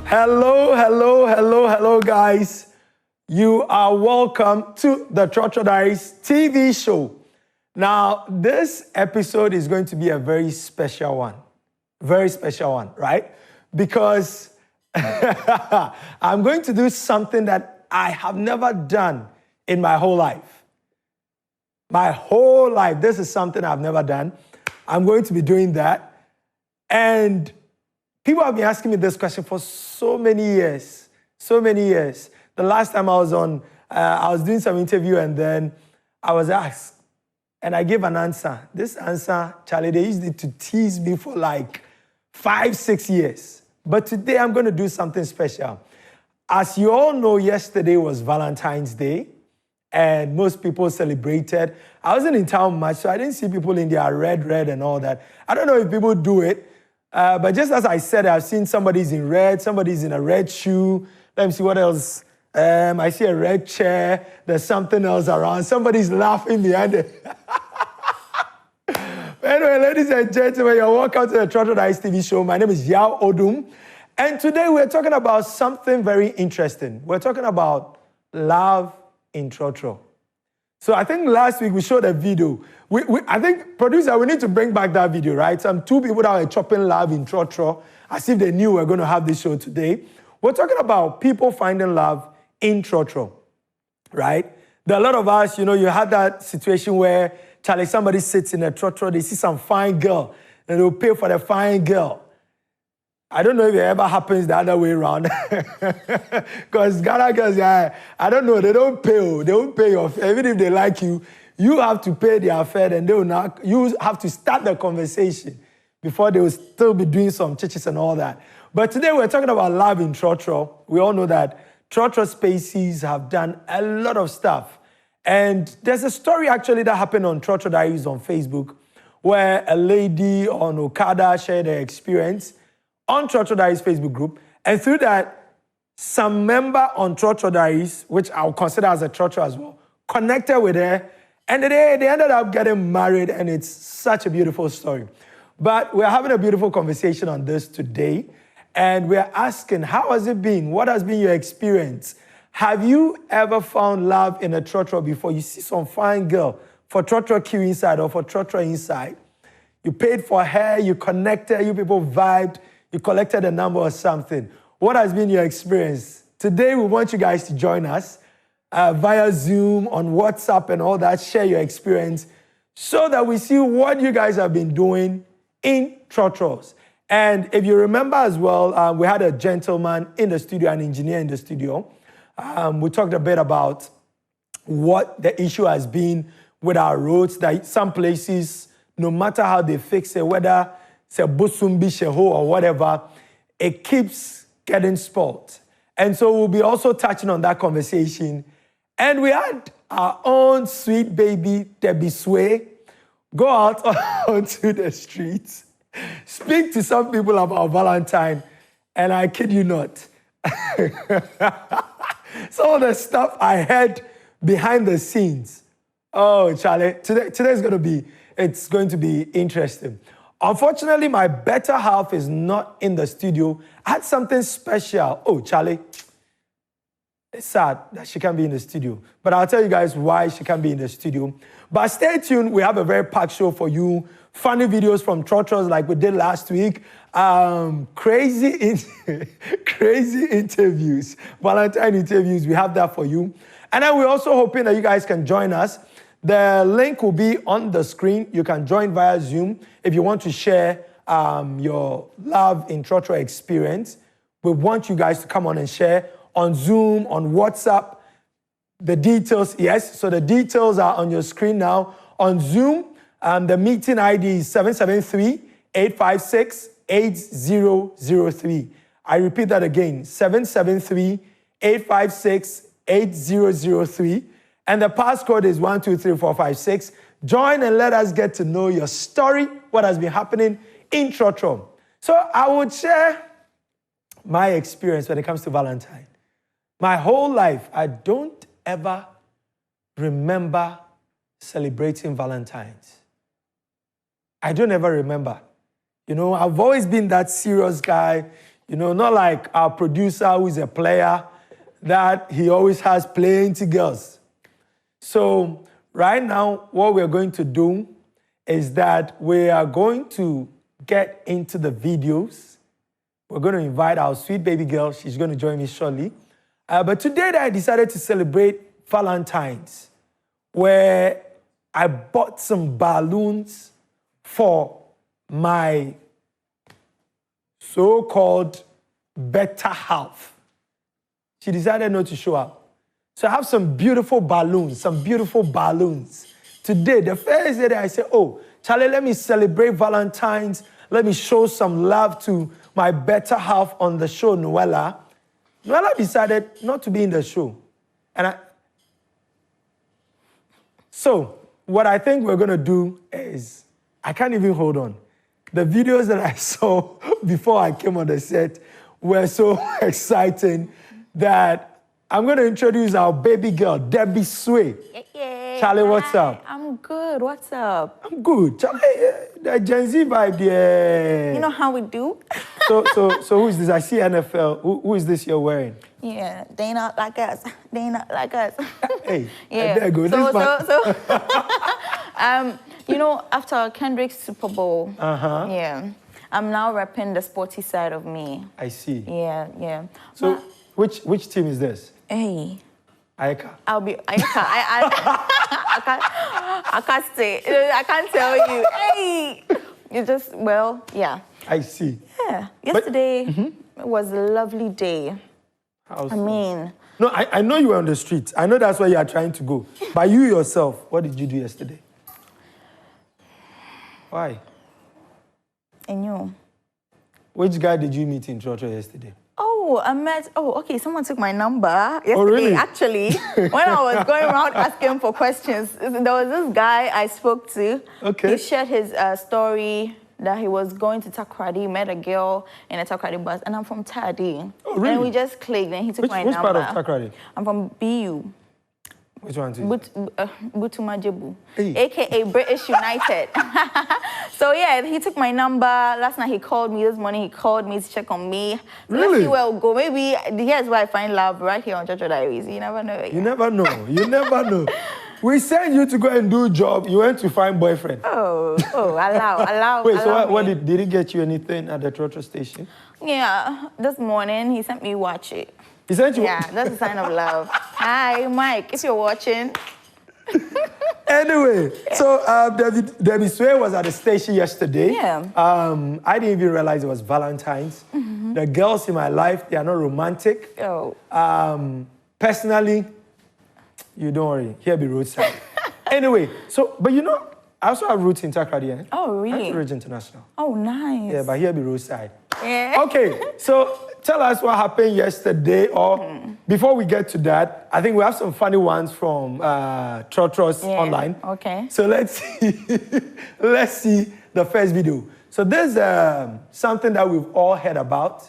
Hello, guys. You are welcome to the Trotro Diaries TV show. Now, this episode is going to be a very special one. Very special one, right? Because I'm going to do something that I have never done in my whole life. My whole life, this is something I've never done. I'm going to be doing that. And people have been asking me this question for so many years. The last time I was on, I was doing some interview and then I was asked, and I gave an answer. This answer, Charlie, they used it to tease me for like 5-6 years. But today I'm going to do something special. As you all know, yesterday was Valentine's Day and most people celebrated. I wasn't in town much, so I didn't see people in their red and all that. I don't know if people do it. But just as I said, I've seen somebody's in red, somebody's in a red shoe. Let me see what else. I see a red chair. There's something else around. Somebody's laughing behind it. Anyway, ladies and gentlemen, you're welcome to the Trotro Diaries TV show. My name is Yao Odum. And today we're talking about something very interesting. We're talking about love in Trotro. So I think last week we showed a video. I think, producer, we need to bring back that video, right? Some two people that were chopping love in Trotro, as if they knew we were going to have this show today. We're talking about people finding love in Trotro, right? There are a lot of us, you had that situation where, Charlie, somebody sits in a Trotro, they see some fine girl, and they'll pay for the fine girl. I don't know if it ever happens the other way around. Because Ghana girls, I don't know, they don't pay your fare. Even if they like you, you have to pay their fare and they will not, you have to start the conversation before they will still be doing some churches and all that. But today we're talking about love in Trotro. We all know that Trotro Spaces have done a lot of stuff. And there's a story actually that happened on Trotro Diaries on Facebook where a lady on Okada shared her experience on Trotro Diaries Facebook group. And through that, some member on Trotro Diaries, which I'll consider as a Trotro as well, connected with her. And they ended up getting married, and it's such a beautiful story. But we're having a beautiful conversation on this today. And we're asking, how has it been? What has been your experience? Have you ever found love in a Trotro before? You see some fine girl for Trotro Q inside or for Trotro inside. You paid for her, you connected, you people vibed, you collected a number or something. What has been your experience? Today, we want you guys to join us via Zoom, on WhatsApp and all that. Share your experience so that we see what you guys have been doing in Trotros. And if you remember as well, we had a gentleman in the studio, an engineer in the studio. We talked a bit about what the issue has been with our roads, that some places, no matter how they fix it, whether it's a Busumbi, Sheho, or whatever, it keeps getting spoiled. And so we'll be also touching on that conversation. And we had our own sweet baby, Debbie Sway, go out onto the streets, speak to some people about Valentine, and I kid you not. Some of the stuff I heard behind the scenes. Oh, Charlie, today's it's going to be interesting. Unfortunately, my better half is not in the studio. I had something special. Oh, Charlie, it's sad that she can't be in the studio. But I'll tell you guys why she can't be in the studio. But stay tuned. We have a very packed show for you. Funny videos from Trotros like we did last week. Crazy interviews. Valentine interviews. We have that for you. And then we're also hoping that you guys can join us. The link will be on the screen. You can join via Zoom if you want to share your love in Trotro experience. We want you guys to come on and share on Zoom, on WhatsApp. The details, yes. So the details are on your screen now. On Zoom, the meeting ID is 773-856-8003. I repeat that again, 773-856-8003. And the passcode is 123456. Join and let us get to know your story, what has been happening in Trotro. So I would share my experience when it comes to Valentine. My whole life, I don't ever remember celebrating Valentine's. I don't ever remember. I've always been that serious guy. You know, not like our producer who is a player, that he always has plenty girls. So right now, what we're going to do is that we are going to get into the videos. We're going to invite our sweet baby girl. She's going to join me shortly. But today I decided to celebrate Valentine's, where I bought some balloons for my so-called better half. She decided not to show up. So I have some beautiful balloons, Today, the first day that I said, oh, Charlie, let me celebrate Valentine's. Let me show some love to my better half on the show, Noella. Noella decided not to be in the show. So what I think we're going to do is, I can't even hold on. The videos that I saw before I came on the set were so exciting that I'm going to introduce our baby girl, Debbie Sway. Yeah. Charlie, what's up? I'm good. What's up? I'm good. Charlie, the Gen Z vibe there. You know how we do? So who is this? I see NFL. Who is this you're wearing? Yeah, they not like us. They not like us. Hey, yeah. There go. You know, after Kendrick's Super Bowl, Uh-huh. I'm now repping the sporty side of me. I see. Yeah. So which team is this? Hey. Aika. I can't say. I can't tell you. Hey. You just, well, yeah. I see. Yeah. Yesterday was a lovely day. How so? I mean... No, I know you were on the streets. I know that's where you are trying to go. But you yourself, what did you do yesterday? Why? And you? Which guy did you meet in Trotro yesterday? Oh, okay, someone took my number yesterday. Oh, really? Actually, when I was going around asking for questions, there was this guy I spoke to. Okay. He shared his story that he was going to Takoradi, met a girl in a Takoradi bus, and I'm from Tadi. Oh, really? And we just clicked, and he took my number. Which part of Takoradi? I'm from BU. Which one? Butumajebu, Hey. a.k.a. British United. So yeah, he took my number. Last night he called me. This morning he called me to check on me. So Really? Let's see where we'll go. Maybe here's where I find love, right here on Trotro Diaries. You never know. You never know. You never know. We sent you to go and do a job. You went to find boyfriend. Oh, allow. Wait, so allow what me. did he get you anything at the Trotro station? Yeah, this morning he sent me watch it. He sent you? Yeah, that's a sign of love. Hi, Mike, if you're watching. Anyway, so Debbie Sway was at the station yesterday. Yeah. I didn't even realize it was Valentine's. The girls in my life, they are not romantic. Oh. Personally, you don't worry, here be roadside. Anyway, but you know, I also have roots in Takoradi. Oh, really? Ridge International. Oh, nice. Yeah, but here be roadside. Yeah. Okay, so tell us what happened yesterday, or before we get to that, I think we have some funny ones from Trotro's online. Okay. So let's see the first video. So there's something that we've all heard about,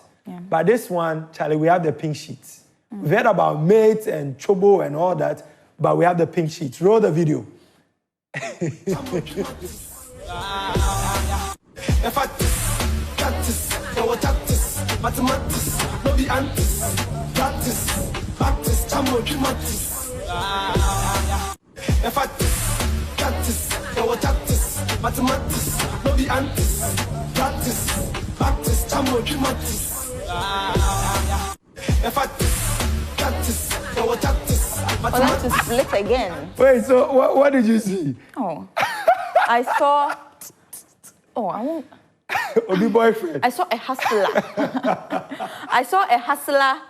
but this one, Charlie, we have the pink sheets. We've heard about mates and chobo and all that, but we have the pink sheets. Roll the video. Mathematics, no be antis. Practice, chamo, mathematics. Practice, mathematics, no be antis. Practice, chamo, mathematics. Well, that's to split again. Wait, so what did you see? Oh, I saw. Oh, I won't. Obi boyfriend. I saw a hustler. I saw a hustler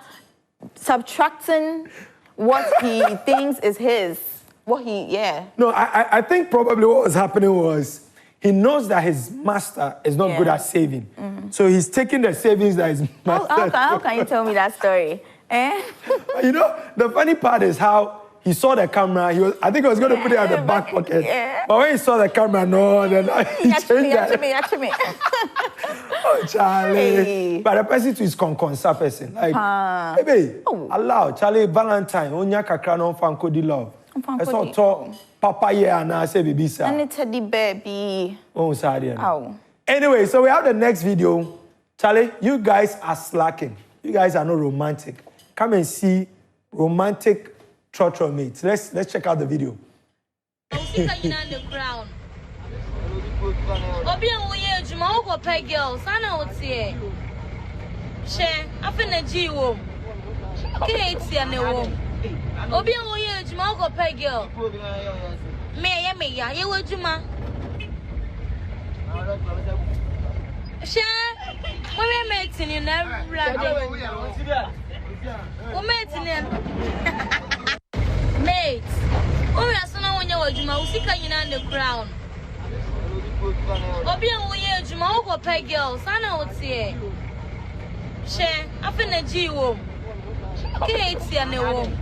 subtracting what he thinks is his. No, I think probably what was happening was he knows that his master is not good at saving. So he's taking the savings that his master... How can you tell me that story? You know, the funny part is how he saw the camera. I think he was going to put it at the back pocket. Yeah. But when he saw the camera, no, then he changed that. Actually. Oh, Charlie. Hey. But the person too is concerned person. Like, baby, allow Charlie Valentine, onya kakra no fanko di love. I saw talk papa yeah and I say baby sir. And it's a baby. Oh, sorry. Oh. Anyway, so we have the next video. Charlie, you guys are slacking. You guys are not romantic. Come and see romantic Trotro mates. Let's check out the video. We're making you never mate. Oh, that's not when you're Juma, in the crown. Obian, we Juma go pay girls. I know what's here. Share up in the G womb. Kate, and the womb.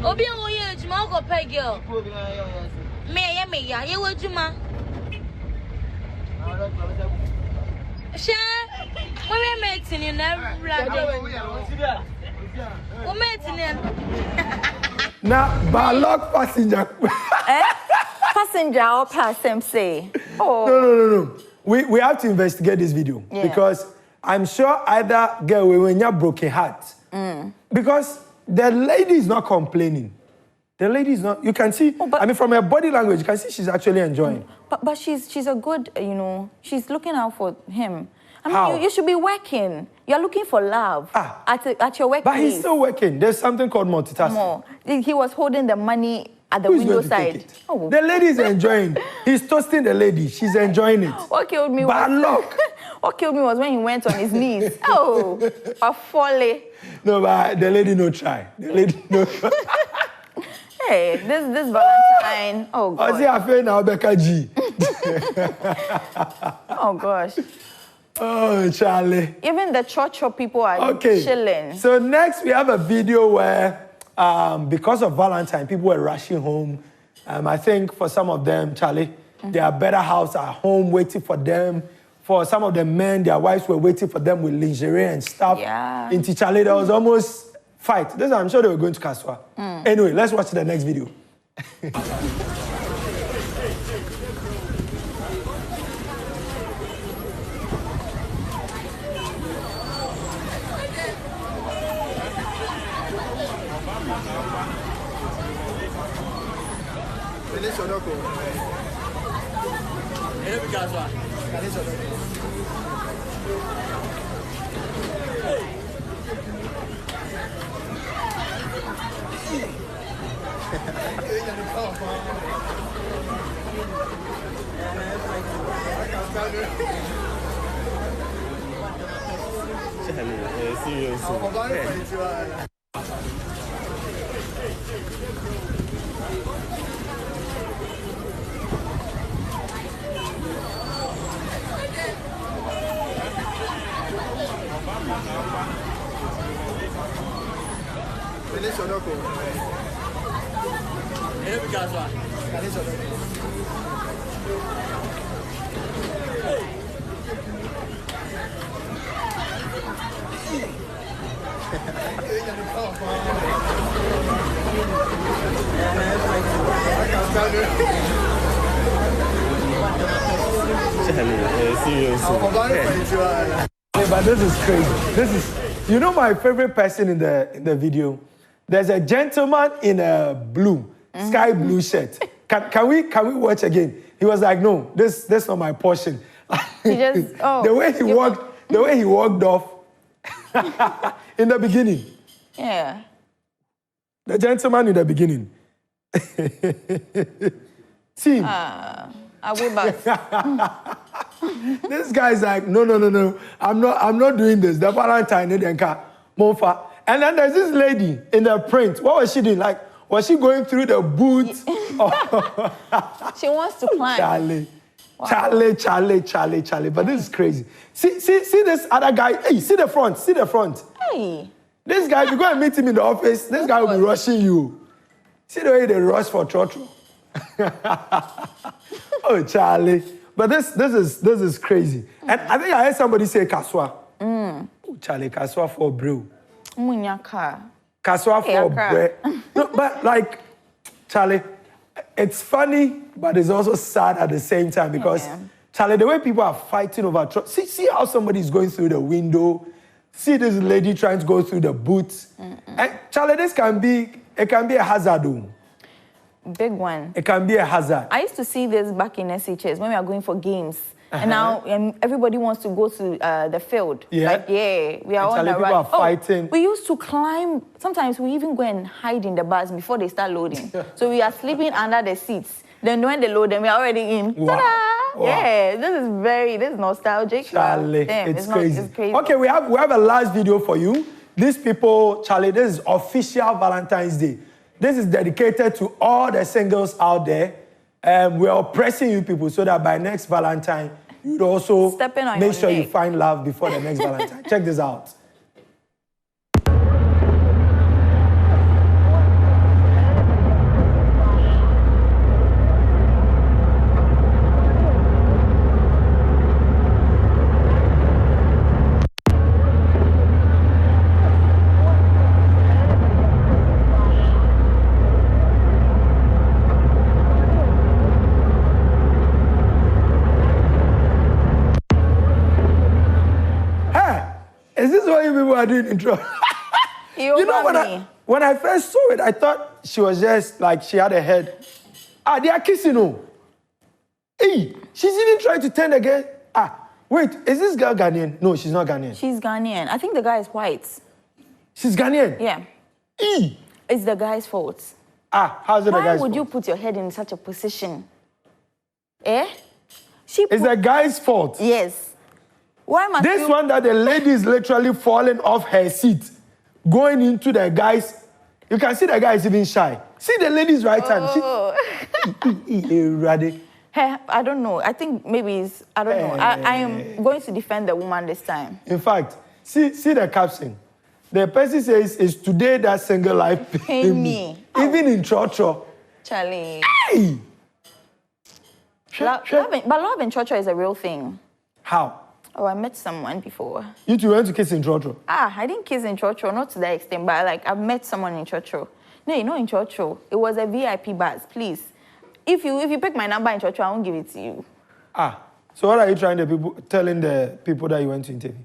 Obian, we Juma go pay girl. May, you will Juma. Share, we're making you never Now, Balok passenger. Passenger or pass say. Oh. No. We have to investigate this video because I'm sure either girl when you're broken heart. Because the lady is not complaining. The lady is not. You can see. I mean, from her body language, you can see she's actually enjoying. But she's a good. She's looking out for him. I mean, How? You should be working. You're looking for love at your workplace. But he's still working. There's something called multitasking. More. He was holding the money at the Who's window going to side. take it? The lady is enjoying. He's toasting the lady. She's enjoying it. What killed me? What killed me was when he went on his knees. Oh, a folly. No, but the lady no try. The lady no try. Hey, this Valentine. Oh I see God. I feel now Becca G. Oh gosh. Oh, Charlie. Even the Trotro people are chilling. So next we have a video where, because of Valentine, people were rushing home. I think for some of them, Charlie, their better house at home waiting for them. For some of the men, their wives were waiting for them with lingerie and stuff. Yeah. In Charlie, there was almost fight. This, I'm sure they were going to Kaswa. Anyway, let's watch the next video. But this is crazy. This is, you know, my favorite person in the video. There's a gentleman in a blue, sky blue shirt. Can we watch again? He was like, no, that's not my portion. He just the way he walked off in the beginning. Yeah. The gentleman in the beginning. Team. I will back. This guy's like, no. I'm not doing this. The Valentine Monfa. And then there's this lady in the print. What was she doing? Like, was she going through the boots? She wants to climb. Charlie. Wow. Charlie. But this is crazy. See this other guy. Hey, see the front. Hey. This guy, you go and meet him in the office, this guy will be rushing you. See the way they rush for Trotro. Oh, Charlie. But this is crazy. And I think I heard somebody say Kaswa. Oh, Charlie, Kaswa for bro. Munyaka. Kaswa for bread. No, but like, Charlie, it's funny, but it's also sad at the same time because Charlie, the way people are fighting over see how somebody is going through the window. See this lady trying to go through the boots. And Charlie, it can be a hazard. Big one. It can be a hazard. I used to see this back in SHS when we are going for games. And now everybody wants to go to the field. Yeah. Like, yeah, we are on the people are fighting. We used to climb. Sometimes we even go and hide in the bus before they start loading. So we are sleeping under the seats. Then when they load them, we are already in. Wow. Ta-da! Wow. Yeah, this is nostalgic. Charlie, Damn, it's crazy. It's crazy. Okay, we have a last video for you. These people, Charlie, this is official Valentine's Day. This is dedicated to all the singles out there. We are pressing you people so that by next Valentine, you'd also make sure you find love before the next Valentine. Check this out. Is this what you people are doing intro? You know, when I first saw it, I thought she was just like, she had a head. They are kissing, oh. Hey, she's even trying to turn again. Wait, is this girl Ghanaian? No, she's not Ghanaian. She's Ghanaian. I think the guy is white. She's Ghanaian? Yeah. Hey. It's the guy's fault. How's it the guy's fault? Why would you put your head in such a position? It's the guy's fault? Yes. Why must this one that the lady is literally falling off her seat, going into the guy's. You can see the guy is even shy. See the lady's right hand. I don't know. I think maybe it's, I don't know. I am going to defend the woman this time. In fact, see the caption. The person says, "It's today that single life pay me." Even in Trotro. Charlie. Hey! Love in Trotro is a real thing. How? Oh, I met someone before. You two went to kiss in Trotro? I didn't kiss in Trotro, not to that extent, but I've met someone in Trotro. No, you know in Trotro, it was a VIP bus, please. If you pick my number in Trotro, I won't give it to you. So what are you telling the people that you went to interview?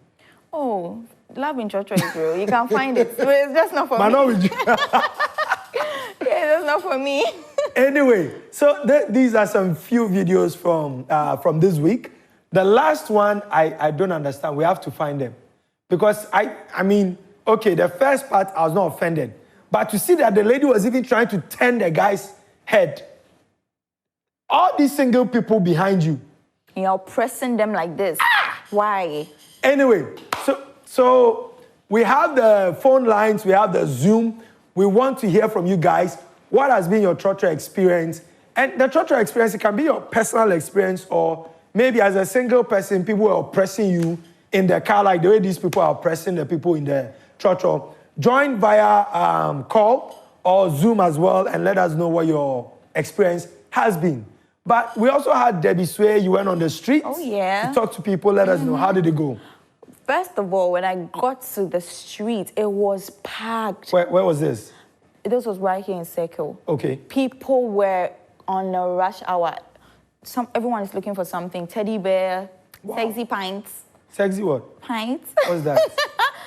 Oh, love in Trotro is real. You can find it. It's just not for me. Not with you. Yeah, that's not for me. Anyway, so these are some few videos from this week. The last one, I don't understand. We have to find them. Because, I mean, okay, the first part, I was not offended. But to see that the lady was even trying to turn the guy's head. All these single people behind you. You're pressing them like this. Why? Anyway, so we have the phone lines, we have the Zoom. We want to hear from you guys. What has been your Trotro experience? And the Trotro experience, it can be your personal experience or maybe as a single person, people are oppressing you in the car, like the way these people are oppressing the people in the Trotro. Join via call or Zoom as well and let us know what your experience has been. But we also had Debbie Sway. You went on the street to talk to people. Let us know. How did it go? First of all, when I got to the street, it was packed. Where was this? This was right here in Circle. Okay. People were on a rush hour. Everyone is looking for something. Teddy bear, sexy pints. Sexy what? Pints. What's that?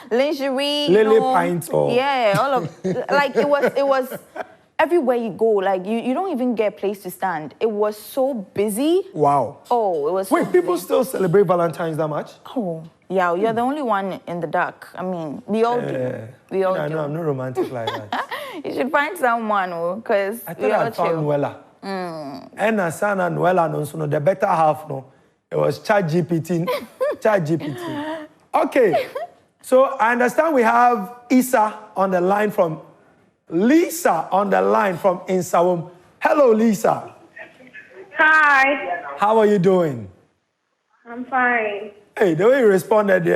Lingerie. Lily pints or... Yeah, all of... Like, it was... Everywhere you go, like, you don't even get a place to stand. It was so busy. Wow. Oh, it was Wait, people still celebrate Valentine's that much? Oh, yeah, you're the only one in the dark. I mean, we all do. We all do. No, I'm not romantic like that. You should find someone, because I thought I found Nuella. And Asana Nuella, no, the better half, no. It was ChatGPT. ChatGPT. Okay. So I understand we have Lisa on the line from Insawam. Hello, Lisa. Hi. How are you doing? I'm fine. Hey, the way you responded,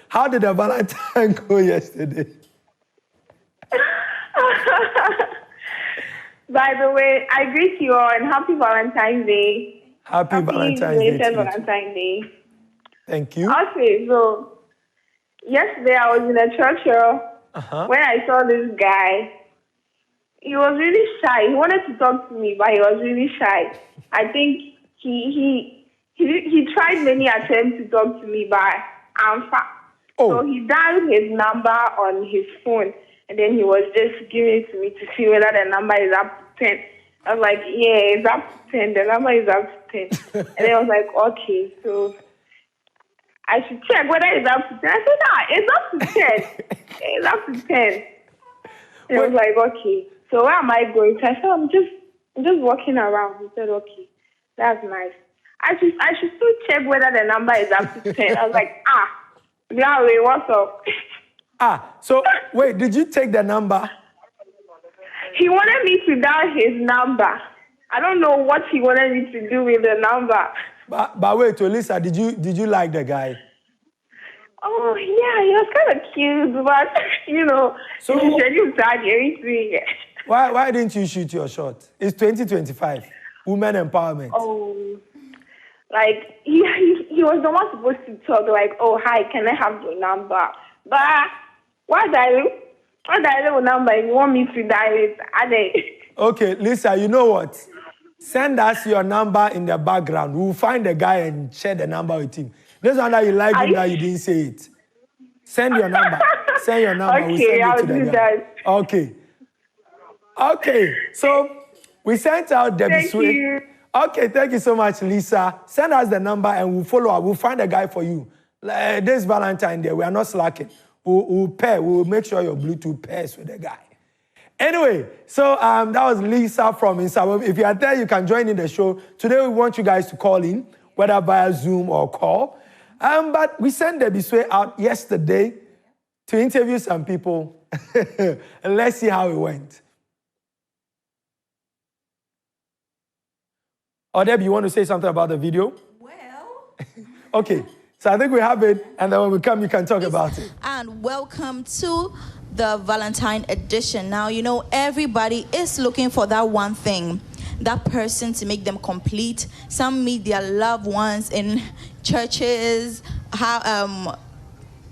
how did the Valentine go yesterday? By the way, I greet you all and happy Valentine's Day. Happy Valentine's Day. Valentine's Day. Thank you. Okay, so yesterday I was in a church when I saw this guy. He was really shy. He wanted to talk to me, but he was really shy. I think he he tried many attempts to talk to me, but I'm far. Oh. So he dialed his number on his phone, and then he was just giving it to me to see whether the number is up to 10. I was like, yeah, it's up to 10. The number is up to 10. And then I was like, okay, so I should check whether it's up to 10. I said, nah, it's up to 10. It's up to 10. And I was like, okay. So where am I going to? I said, I'm just walking around. He said, okay, that's nice. I should still check whether the number is up to 10. I was like, Yahweh, what's up? So wait, did you take the number? He wanted me to dial his number. I don't know what he wanted me to do with the number. But wait, Lisa, did you like the guy? Oh yeah, he was kind of cute, but So why didn't you shoot your shot? It's 2025, women empowerment. Oh, like he was the one supposed to talk like, oh hi, can I have your number? But what dial number? You want me to dial it? Okay, Lisa, you know what? Send us your number in the background. We'll find the guy and share the number with him. This one that you like him that you didn't say it. Send your number. Send your number. Okay, I'll do that. Okay. So we sent out Debbie Thank you. Okay, thank you so much, Lisa. Send us the number and we'll follow up. We'll find a guy for you. This Valentine Day, we are not slacking. We'll pair. We'll make sure your Bluetooth pairs with the guy. Anyway, so that was Lisa from Instagram. If you are there, you can join in the show. Today, we want you guys to call in, whether via Zoom or call. But we sent Debbie Sway out yesterday to interview some people. And let's see how it went. Oh, Debbie, you want to say something about the video? Well. Okay, so I think we have it, and then when we come, you can talk about it. And welcome to the Valentine edition. Now, everybody is looking for that one thing, that person to make them complete. Some meet their loved ones in churches,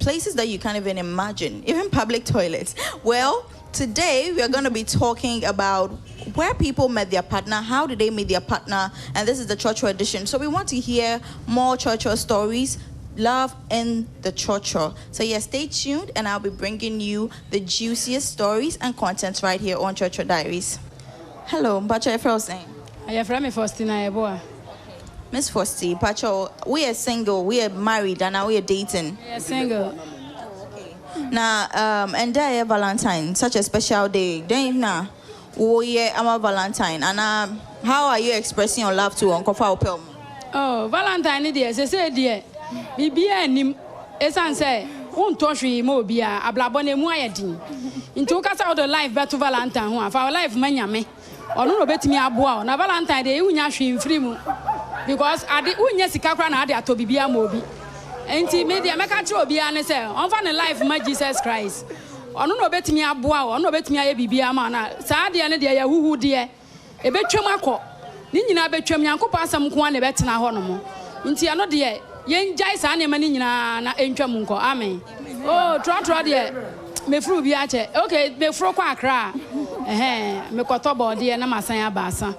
places that you can't even imagine, even public toilets. Well, today we are going to be talking about where people met their partner, how did they meet their partner, and this is the Trotro edition. So we want to hear more Trotro stories, love in the Trotro. So yes, stay tuned, and I'll be bringing you the juiciest stories and contents right here on Trotro Diaries. Hello, Pacho, I am from Faustina. Miss Fosti, Pacho, we are single, we are married, and now we are dating. We are single. Now, and there Valentine, such a special day. Then now, I'm a Valentine, and how are you expressing your love to Uncle Faupel? Oh, Valentine, dear, say dear, be him. As I say, won't touch me more be a blabone moyeti. In took us out of life, but to Valentine, who have our life, manyame. Or no bet me a boa, na Valentine, they unya free because I did unya sikakran had to be a mobi. And media make a job be an say, on fan life, my Jesus Christ. Or no bet me a boa, or no bet me a baby a man. Sad the idea who dear. A bet chumako. Nina bet chum yanko pass some quan a bet na honomo. Until I know dear, yen jais animanina na enchamunko. Amen. Oh, Trotro dear. Me fru biache. Okay, me fro kwa kra. Me kotobo dear na masanya basa.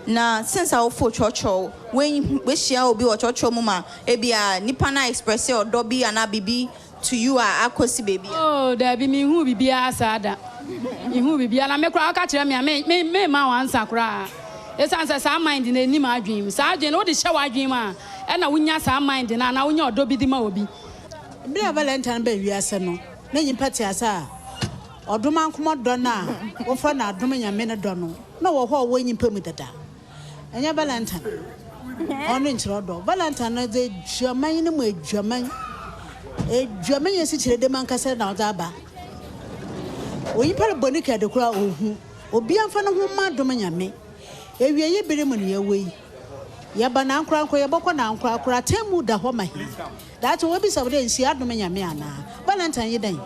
Now, since I for Trotro, when we share will be or Trotro mama, ebia nipana express or dobby and abibi to you are akosi baby. Oh, there be me who be a sada. Who be a make a catch me, may ma answer cry. It's answer some mind in any my dream. Sergeant, all the shower dreamer, and I win some mind in an hour dobby the mobi. Be a Valentine baby, as I know. Name petty as I. Or do man come out donna, or for not doing a minute donno. No, what when you put me that. And your Valentine. On in Trotro. Valentine, the German with German. A German is situated the man Cassette now. When you put a bonica the crowd, or be a fan of whom Domina me. If you are being away. Yabanan crack or Yaboko crack or Temu da Homa. That's what be some days, Domina Miana. Valentine, you day.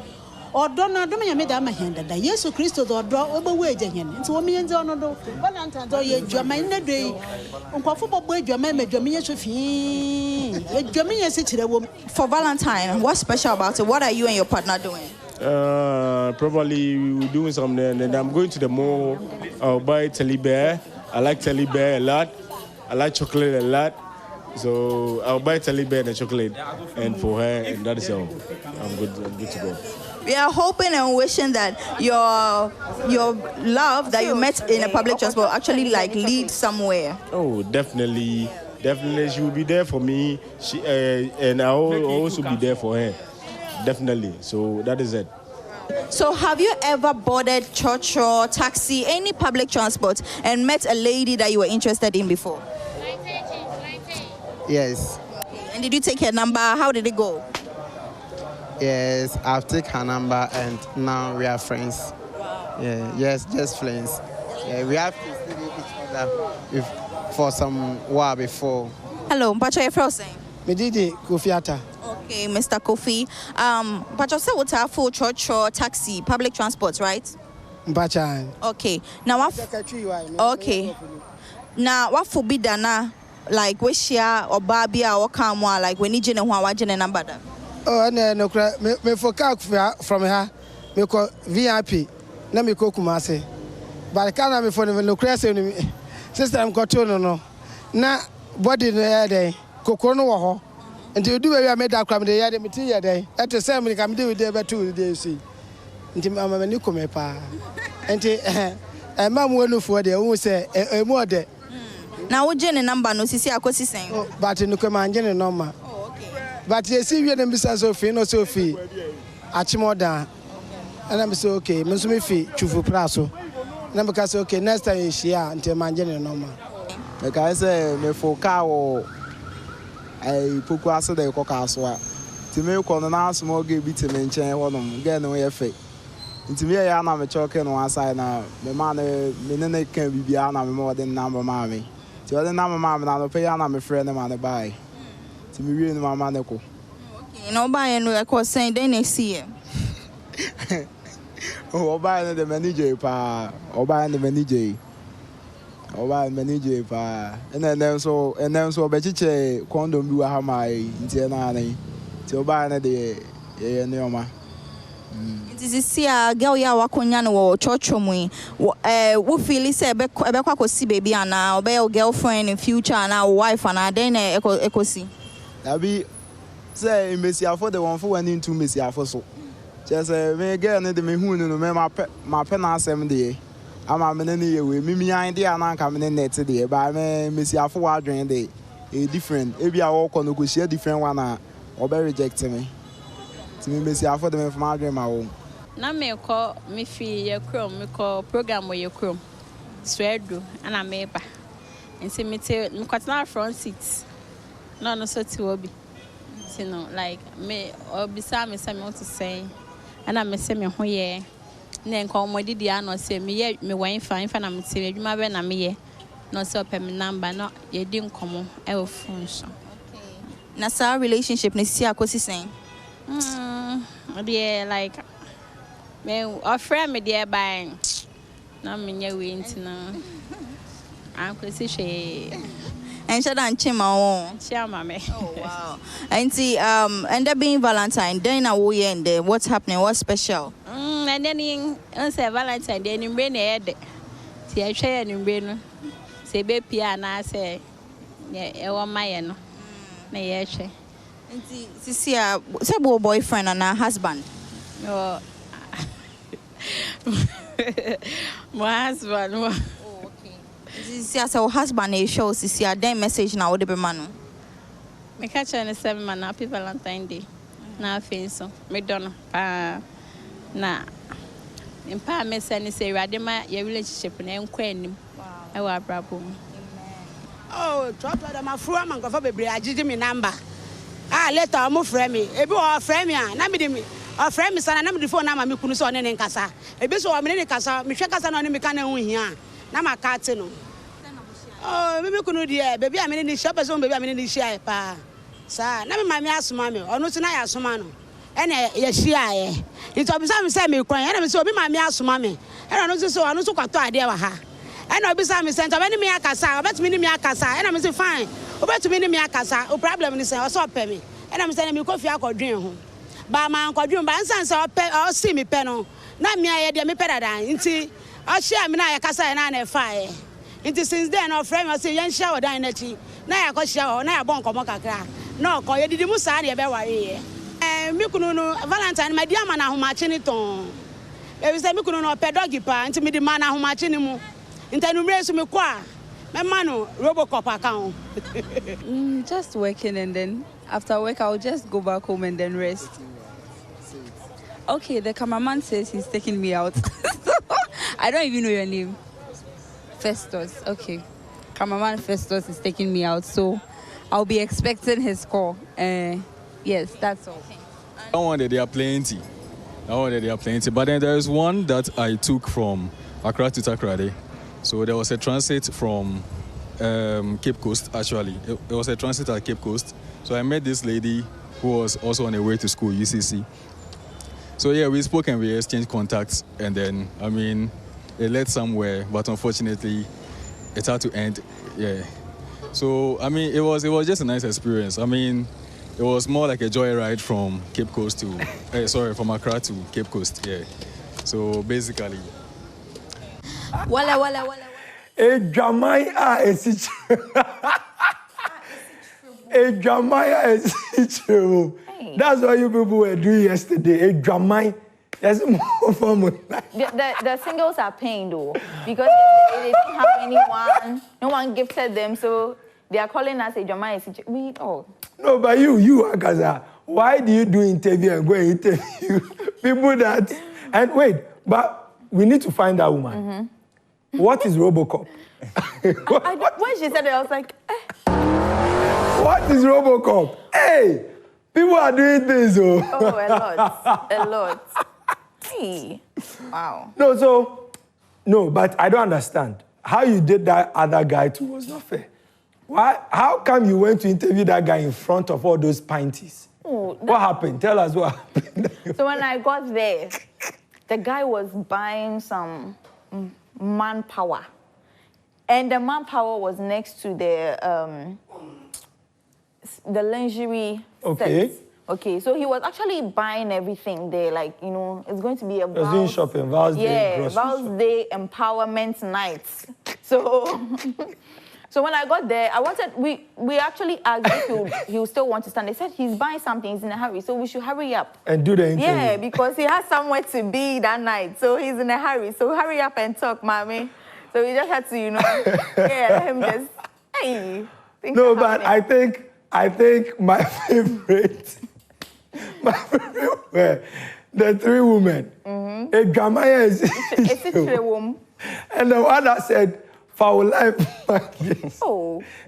Or Donna Domina made a hand that yes, Christo or draw over wage again. It's 1 million on Valentine, or your German day. Uncle Football boy, German, German, German city For Valentine, what's special about it? What are you and your partner doing? Probably we're doing something, and I'm going to the mall. I'll buy Teddy Bear. I like Teddy Bear a lot. I like chocolate a lot. So I'll buy Teddy Bear and a chocolate, and for her, and that is all. I'm good to go. We are hoping and wishing that your love that you met in a public transport actually like lead somewhere. Oh, definitely. She will be there for me. And I'll also be there for her. Definitely. So that is it. So have you ever boarded Trotro, taxi, any public transport and met a lady that you were interested in before? Yes. And did you take her number? How did it go? Yes, I've taken her number and now we are friends. Wow. Yeah, yes, just friends. Yeah, we have to study each other for some while before. Hello, Mpacho, your first name? Medidi Kofiata. Okay, Mr. Kofi. Mpacho, say what are for Trotro, taxi, public transport, right? Mpacha. Okay. Now what? Okay. Now what for bidana? Like we share or Babia or Kamwa, like when you know what you number. Oh, and then me for car from her, me call VIP. Na me ko Kumasi. But I can't me for no crazy. Sister, I'm got to no. Na body no day. Kokono wo ho. Nti you do we made that crime the year me tea day. At the same me come do with there 2 days see. Nti mama ni ko me pa. Nti mam wonu for there who say e mo de. Na wo je ne number no sisi akosi sen. But no ko ma nje ne number. But you see, we are the Mr. Sophie, no Sophie. Achimoda. And I'm so okay. Musumifi, Chufu Praso. Number case okay. Next time you share until Manjani normal. Like I say, me for cow. I put us the cockaswa. To me, call an ass more give it to mention one of them. Get no effect. Into me, I am a choking on one side now. The man, the can be more than number mammy. To other number mammy, I'll pay on my friend and on buy. To me, really, my man. Okay, no buy and I was saying then next year. Oh, buy the manager, pa, or buy the manager. Or buy manager, pa. And then so, Betty, condom do have my internal. To buy the Neoma. It is a girl ya wakonya no Trotro mu wo feel say be kwa si baby ana obey your girlfriend in future ana wife ana then ekosi that be say Messiafo the one for one into Messiafo so just me girl ne de me hu no me ma pe na asem de ama me ne ye we me yan de ana ka me net de ba me Messiafo wa adwen de different e bia wo ko no go share different one na obe reject me to me Messiafo de me from adwen ma wo na me ko me fi ye krom me ko program wo ye krom swedo ana me ba nse me te me kwatna front seat no so ti obi you know like me obisa me say me want to say ana me say me ho ye na nko omodi dia no say me ye me wan fa na me te adwuma be na me ye no say open me number no ye di nkomo e wo phone so okay na sa relationship ne si akosi sen yeah like me offer me there by na me nya we ntina akosi she and shadan chima won chama me oh wow and see and there being Valentine then na wo ye and what's happening, what's special and then on say Valentine then in brain e de ti a hwe ya nimbe no say be pia na say e wo maye no na ye hwe and see say boyfriend and husband oh my husband oh okay see as our husband e show see then message na wo de be manu me catch on 7 man happy Valentine day na fin so me dono pa na impa me say ni say rade ma your relationship na enko anim e wa brabo mu oh Trotro da ma fru man go fa bebre agigi me number later mo frame me ebi o frame me na me de me o frame me sana na me de phone na ma me kunu so one ne nkasa ebi so o me ne nkasa me hwe kasa na one me ka na hu hia na ma ka ate no oh me kunu de baby a me ne shia person baby a me ne shia pa sa na me ma me asoma me ono ti na ya asoma no ene ya shia ye nti obisa me say me kwan ene me say obi ma me asoma me ene ono so ono so kwato ade wa ha ene obisa me say nti obani me akasa obetumi ni me akasa ene me say fine obetumi ni me akasa o problem ni say o so pe me ene me say na me kofi akodwen ho ba ma akodwen ba nsan say o pe o si me pe no na me aye de me pe dada nti o share me na ya kasa na na fa ye nti since then no friend me say yen share odan na chi Na ya ko shia na ya bon komo kakra. Na ko ye didi mu saa na ye be ware ye. Mi kunu no Valentine my dear man ahomache ni ton. E bi say mi kunu no pedogi pa nti mi di man ahomache ni mu. Nti no mre so me kwa. Me man no Robocop account. Just working and then after work I'll just go back home and then rest. Okay, the cameraman says he's taking me out. I don't even know your name. Festus. Okay. Cameraman Festus is taking me out, so I'll be expecting his call. Yes, that's all. I don't want that there are plenty. But then there is one that I took from Accra to Takoradi. So there was a transit from Cape Coast, actually. It was a transit at Cape Coast. So I met this lady who was also on her way to school, UCC. So yeah, we spoke and we exchanged contacts. And then, I mean, it led somewhere, but unfortunately, it had to end. Yeah. So, I mean, it was just a nice experience. I mean, it was more like a joyride from Cape Coast to, from Accra to Cape Coast, yeah. So, basically. That's what you people were doing yesterday. There's more fun with that. The singles are paying though, because they didn't have anyone, no one gifted them, so they are calling us a Jamai. No, but you, Akaza, why do you do interview and go and interview people that? And wait, but we need to find that woman. Mm-hmm. What is Robocop? When she said it, I was like, What is Robocop? Hey, people are doing things, oh, a lot. Hey, wow. No, but I don't understand. How you did that other guy too was not fair. Why? How come you went to interview that guy in front of all those pinties? What happened? Tell us what happened. So when I got there, the guy was buying some manpower. And the manpower was next to the lingerie set. Okay, so he was actually buying everything there, like, you know, it's going to be a He was doing shopping, Val's Day, grocery Val's Day empowerment night. So, so when I got there, we actually asked if he would still want to stand. They said he's buying something, he's in a hurry, so we should hurry up. And do the interview. Yeah, because he has somewhere to be that night, so he's in a hurry. So hurry up and talk, mommy. So we just had to, you know, let him just, hey. No, but I think my favorite were the three women. Mm-hmm. A Gamaya is and the one that said, for life,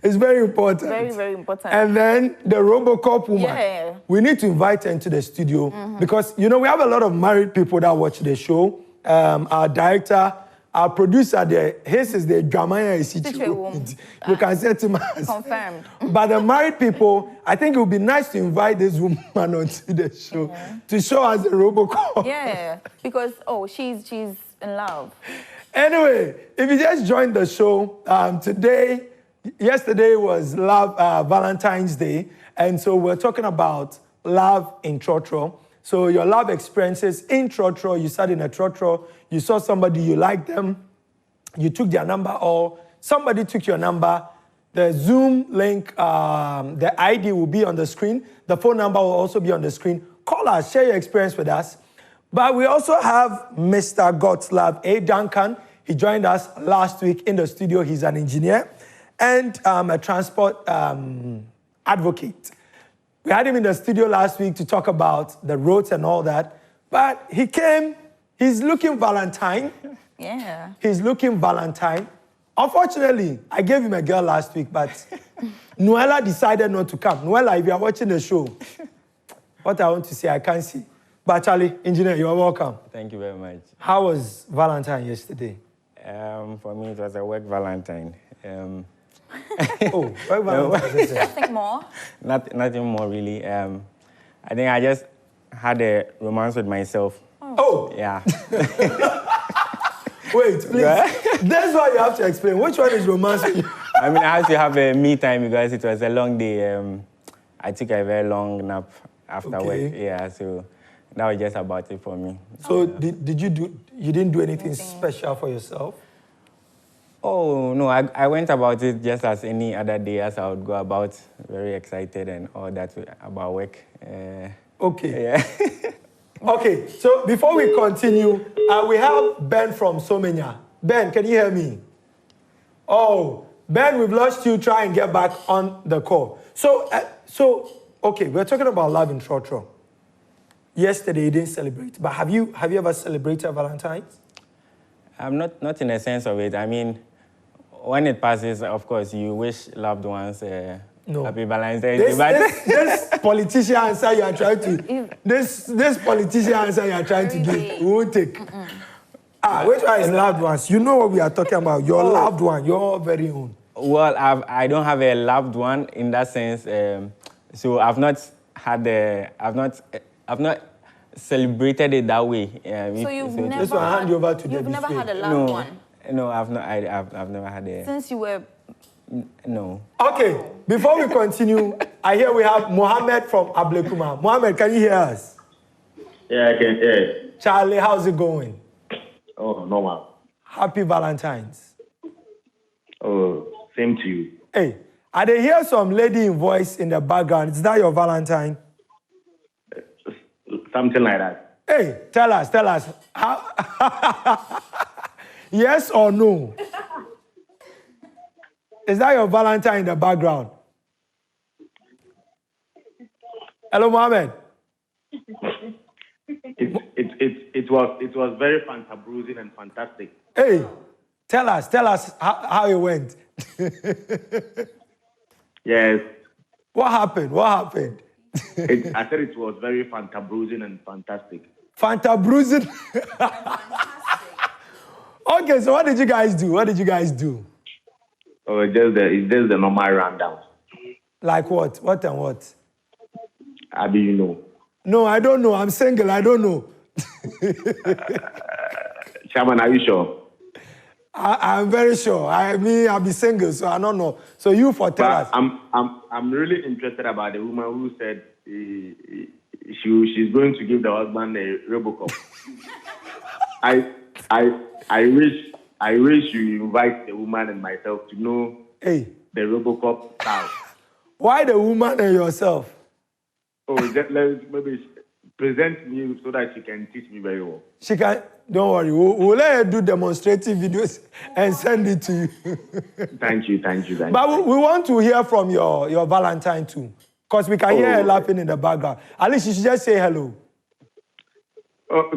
it's very important. Very, very important. And then the Robocop woman. Yeah. We need to invite her into the studio because, you know, we have a lot of married people that watch the show. Our director, our producer, his is the Gamaya Isichu. You can say to me. Confirmed. But the married people, I think it would be nice to invite this woman onto the show to show us the Robocop. Yeah, because, she's in love. Anyway, if you just joined the show, yesterday was Valentine's Day, and so we're talking about love in Trotro. So your love experiences in Trotro, you sat in a Trotro, you saw somebody, you liked them, you took their number, or somebody took your number. The Zoom link, the ID will be on the screen. The phone number will also be on the screen. Call us, share your experience with us. But we also have Mr. Godslove A. Duncan. He joined us last week in the studio. He's an engineer and a transport advocate. We had him in the studio last week to talk about the roads and all that. But he came, he's looking Valentine. Yeah. He's looking Valentine. Unfortunately, I gave him a girl last week, but Noella decided not to come. Noella, if you are watching the show, what I want to say, I can't see. But Charlie, engineer, you are welcome. Thank you very much. How was Valentine yesterday? For me, it was a work Valentine. Work Valentine. Nothing more? Nothing more, really. I think I just had a romance with myself. Oh! Yeah. Wait, please. That's why you have to explain. Which one is romance with you? I mean, I had to have a me time because it was a long day. I took a very long nap after work. Yeah, so that was just about it for me. So you didn't do anything special for yourself? Oh, no, I went about it just as any other day as I would go about, very excited and all that about work. Okay. Yeah. Okay, so before we continue, we have Ben from Somenya. Ben, can you hear me? Oh, Ben, we've lost you. Try and get back on the call. So, okay, we're talking about love in Trotro. Yesterday you didn't celebrate, but have you ever celebrated Valentine's? Not in the sense of it. I mean, when it passes, of course, you wish loved ones happy Valentine's Day. This politician answer you are trying to this politician answer you are trying to give, we won't take. Which one is loved ones? You know what we are talking about. Your loved one, your very own. Well, I don't have a loved one in that sense. So I've not celebrated it that way. So you've never. This one hand you over to You've never had a loved one. No, I've not. I've never had a. Since you were. No. Okay, before we continue, I hear we have Mohammed from Ablekuma. Mohammed, can you hear us? Yeah, I can hear. Charlie, how's it going? Oh, normal. Happy Valentine's. Oh, same to you. Hey, I did hear some lady in voice in the background. Is that your Valentine? Something like that. Hey, tell us. How yes or no? Is that your Valentine in the background? Hello, Mohammed. It was very fantabruising and fantastic. Hey, tell us how it went. Yes. What happened? I said it was very fantabruising and fantastic. Fantabruising? Okay, so what did you guys do? Oh, it's just the normal rundown. Like what? What and what? Abi, you know. No, I don't know. I'm single. I don't know. Chairman, are you sure? I'm very sure. I'll be single, so I don't know. So you tell us. I'm really interested about the woman who said she's going to give the husband a Robocop. I wish you invite the woman and myself to know the Robocop style. Why the woman and yourself? Oh, just maybe present me so that she can teach me very well. She can. Don't worry. We'll let her do demonstrative videos and send it to you. Thank you. But we want to hear from your Valentine too, because we can hear her laughing in the background. At least you should just say hello. Oh.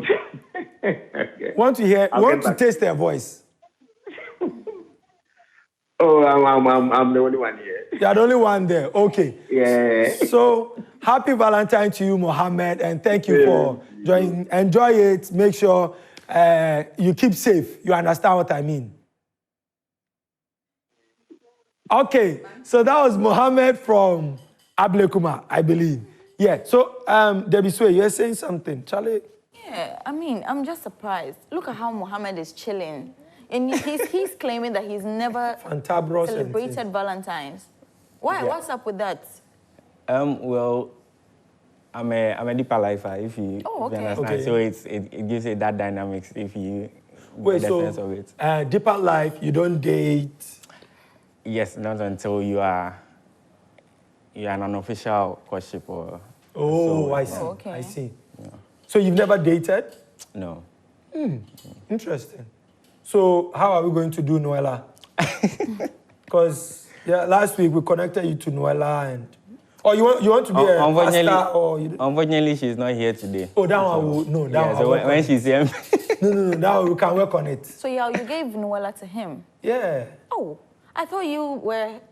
Okay. Want to taste her voice. Oh, I'm the only one here. You're the only one there. Okay. Yeah. So happy Valentine to you, Mohammed, and thank you for joining. Enjoy it. Make sure you keep safe. You understand what I mean? Okay. So that was Mohammed from Ablekuma, I believe. Yeah. So Debbie Sway, you're saying something, Charlie? Yeah. I mean, I'm just surprised. Look at how Mohammed is chilling. And he's claiming that he's never celebrated Valentine's. Why? Yeah. What's up with that? Well, I'm a deeper lifer, if you understand. Okay. So it gives it that dynamics if you get the sense of it. Deeper life, you don't date? Yes, not until you are in an official courtship or. Oh, so, I see. Oh, okay. I see. Yeah. So you've never dated? No. Interesting. So how are we going to do Noella? Because last week we connected you to Noella and... Or you want to be a pastor or... Unfortunately, she's not here today. Oh, that one will... No, that one... So when she's here... No, that one we can work on it. So you gave Noella to him? Yeah. Oh, I thought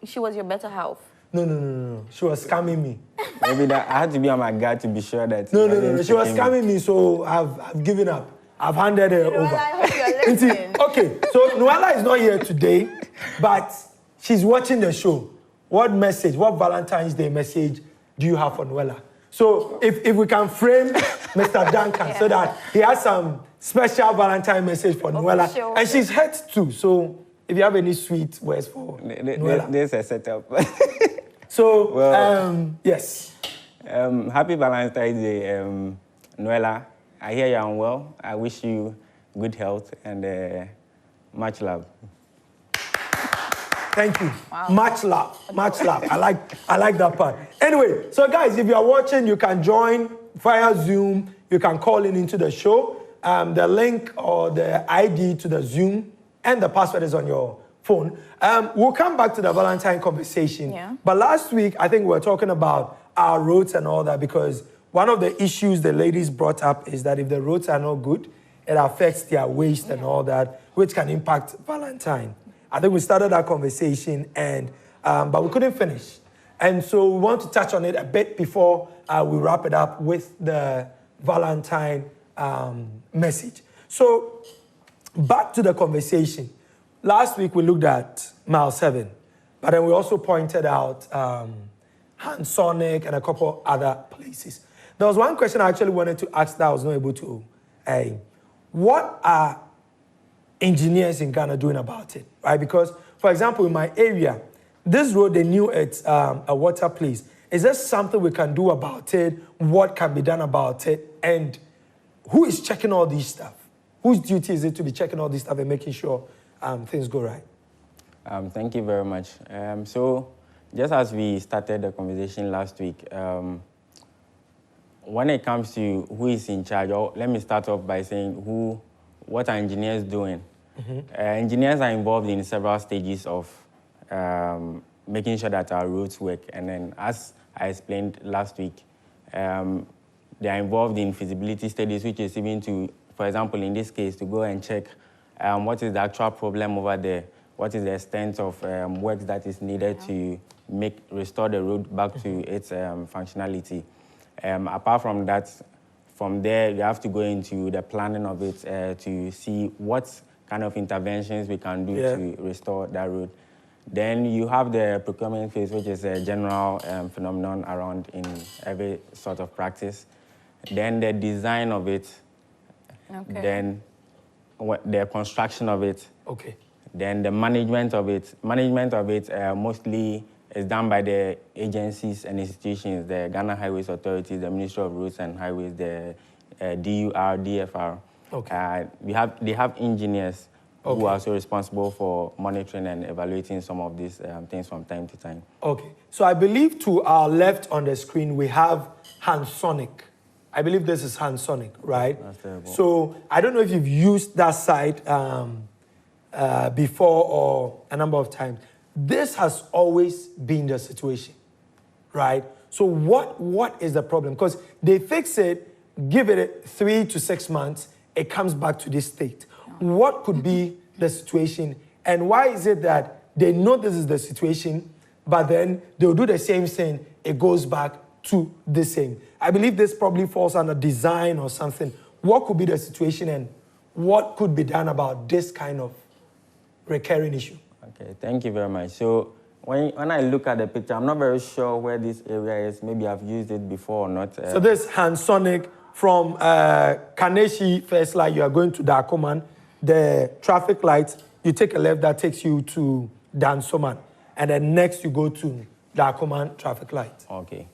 she was your better half. No. She was scamming me. Maybe that I had to be on my guard to be sure that... No. She was scamming me, so I've given up. I've handed her over. I hope you're listening. Okay, so Noella is not here today, but she's watching the show. What Valentine's Day message do you have for Noella? So if we can frame Mr. Duncan so that he has some special Valentine message for Noella. Sure. And she's hurt too, so if you have any sweet words for Noella. There's a setup. So, yes. Happy Valentine's Day, Noella. I hear you're unwell. I wish you good health and much love. Thank you. Wow. Much love. Much love. I like that part. Anyway, so guys, if you are watching, you can join via Zoom. You can call into the show. The link or the ID to the Zoom and the password is on your phone. We'll come back to the Valentine conversation. Yeah. But last week, I think we were talking about our roads and all that because one of the issues the ladies brought up is that if the roads are not good, it affects their waist and all that, which can impact Valentine. I think we started that conversation, and but we couldn't finish. And so we want to touch on it a bit before we wrap it up with the Valentine message. So back to the conversation. Last week we looked at mile 7, but then we also pointed out Hansonic and a couple other places. There was one question I actually wanted to ask that I was not able to. What are engineers in Ghana doing about it, right? Because, for example, in my area, this road, they knew it's a water place. Is there something we can do about it? What can be done about it? And who is checking all these stuff? Whose duty is it to be checking all this stuff and making sure things go right? Thank you very much. So, just as we started the conversation last week, when it comes to who is in charge, let me start off by saying what are engineers doing? Engineers are involved in several stages of making sure that our roads work. And then, as I explained last week, they are involved in feasibility studies, which is even to, for example, in this case, to go and check what is the actual problem over there, what is the extent of work that is needed to restore the road back to its functionality. Apart from that, from there, you have to go into the planning of it to see what kind of interventions we can do to restore that road. Then you have the procurement phase, which is a general phenomenon around in every sort of practice. Then the design of it. Okay. Then the construction of it. Okay. Then the management of it. Management of it mostly is done by the agencies and institutions, the Ghana Highways Authority, the Ministry of Roads and Highways, the DUR, DFR. Okay. They have engineers who are also responsible for monitoring and evaluating some of these things from time to time. Okay. So I believe to our left on the screen, we have Hansonic. I believe this is Hansonic, right? That's terrible. So I don't know if you've used that site before or a number of times. This has always been the situation, right? So what is the problem? Because they fix it, give it 3 to 6 months, it comes back to this state. What could be the situation? And why is it that they know this is the situation, but then they'll do the same thing, it goes back to the same? I believe this probably falls under design or something. What could be the situation and what could be done about this kind of recurring issue? Okay, thank you very much. So when I look at the picture, I'm not very sure where this area is. Maybe I've used it before or not. So this Hansonic from Kaneshi first light, you are going to Dakoman. The traffic light, you take a left that takes you to Dansoman. And then next you go to Dakoman traffic light. Okay.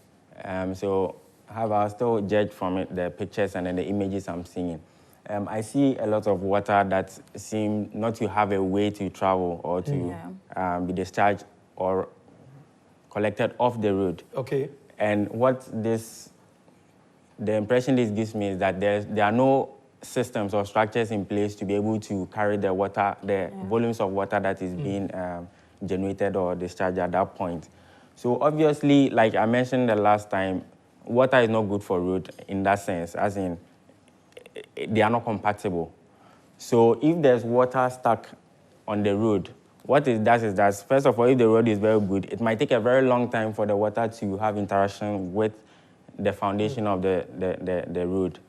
So I'll still judge from it, the pictures and then the images I'm seeing. I see a lot of water that seem not to have a way to travel or to be discharged or collected off the road. Okay. And the impression this gives me is that there are no systems or structures in place to be able to carry the water, volumes of water that is being generated or discharged at that point. So obviously, like I mentioned the last time, water is not good for road in that sense, as in they are not compatible. So if there's water stuck on the road, what it does is that, first of all, if the road is very good, it might take a very long time for the water to have interaction with the foundation of the road.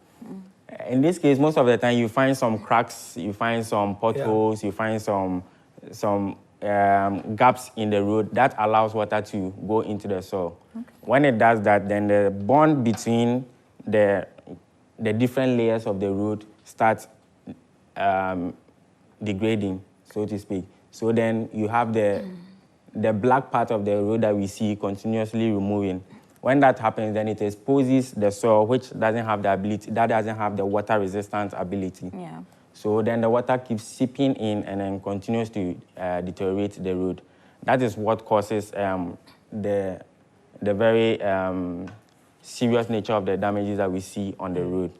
In this case, most of the time, you find some cracks, you find some potholes, you find some gaps in the road that allows water to go into the soil. Okay. When it does that, then the bond between the different layers of the road starts degrading, so to speak. So then you have the black part of the road that we see continuously removing. When that happens, then it exposes the soil, which doesn't have the ability, that doesn't have the water resistance ability. Yeah. So then the water keeps seeping in and then continues to deteriorate the road. that is what causes the very serious nature of the damages that we see on the road.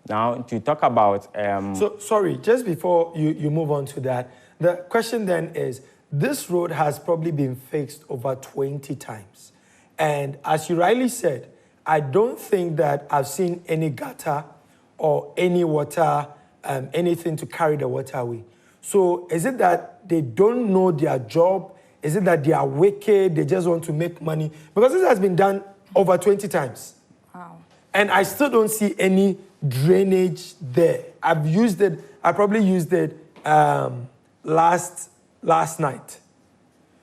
Now, to talk about... So, sorry, just before you move on to that, the question then is, this road has probably been fixed over 20 times. And as you rightly said, I don't think that I've seen any gutter or any water, anything to carry the water away. So is it that they don't know their job? Is it that they are wicked, they just want to make money? Because this has been done over 20 times. Wow. And I still don't see any drainage there. I've used it, I probably used it last night.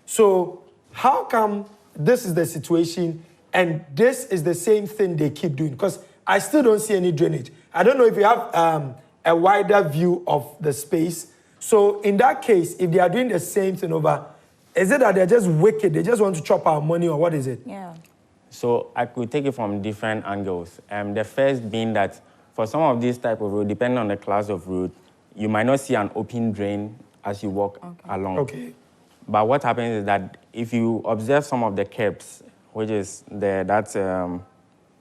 So how come this is the situation and this is the same thing they keep doing? Because I still don't see any drainage. I don't know if you have a wider view of the space. So in that case, if they are doing the same thing over, is it that they're just wicked, they just want to chop our money, or what is it? Yeah. So I could take it from different angles. The first being that for some of these type of road, depending on the class of road, you might not see an open drain as you walk along. Okay. But what happens is that if you observe some of the curbs, which is that